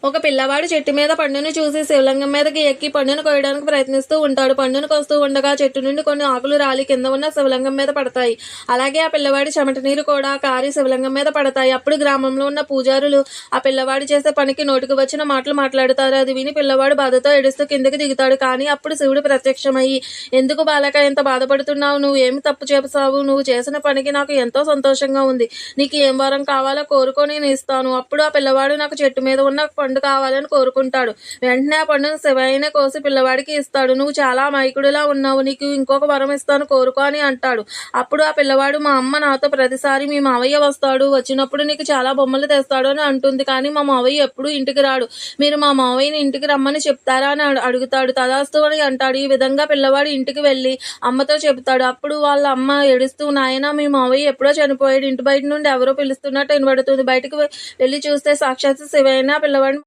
ఒక పిల్లవాడు చెట్టు మీద పండును చూసి శివలింగం మీదకి ఎక్కి పండును కోయడానికి ప్రయత్నిస్తూ ఉంటాడు. పండును కోస్తూ ఉండగా చెట్టు నుండి కొన్ని ఆకులు రాలి కింద ఉన్న శివలింగం మీద పడతాయి. అలాగే ఆ పిల్లవాడి చెమట నీరు కూడా కారి శివలింగం మీద పడతాయి. అప్పుడు గ్రామంలో ఉన్న పూజారులు ఆ పిల్లవాడు చేసే పనికి నోటికి వచ్చిన మాటలు మాట్లాడుతారు. అది విని పిల్లవాడు బాధతో ఏడుస్తూ కిందకి దిగుతాడు. కానీ అప్పుడు శివుడు ప్రత్యక్షమయ్యి, ఎందుకు బాలక ఎంత బాధపడుతున్నావు? నువ్వు ఏమి తప్పు చేసావు? నువ్వు చేసిన పనికి నాకు ఎంతో సంతోషంగా ఉంది. నీకు ఏం వరం కావాలో కోరుకో, నేను ఇస్తాను. అప్పుడు ఆ పిల్లవాడు నాకు చెట్టు మీద ఉన్న పండు కావాలని కోరుకుంటాడు. వెంటనే ఆ పండును శివయ్యనే కోసి పిల్లవాడికి ఇస్తాడు. నువ్వు చాలా అమాయకుడిలా ఉన్నావు, నీకు ఇంకొక వరం ఇస్తాను, కోరుకో అని అంటాడు. అప్పుడు ఆ పిల్లవాడు, మా అమ్మ నాతో ప్రతిసారి మీ మావయ్య వస్తాడు, వచ్చినప్పుడు నీకు చాలా బొమ్మలు తెస్తాడు అని అంటుంది. కానీ మా మావయ్య ఎప్పుడు ఇంటికి రాడు. మీరు మా మావయ్యని ఇంటికి రమ్మని చెప్తారా అని అడుగుతాడు. తదాస్తు అని అంటాడు. ఈ విధంగా పిల్లవాడు ఇంటికి వెళ్ళి అమ్మతో చెబుతాడు. అప్పుడు వాళ్ళ అమ్మ ఏడుస్తూ, నాయన మీ మావయ్య ఎప్పుడో చనిపోయాడు, ఇంటి బయట నుండి ఎవరో పిలుస్తున్నట్టు వినబడుతుంది. బయటకు వెళ్ళి చూస్తే సాక్షాత్ శివయ్య పిల్లవాడిని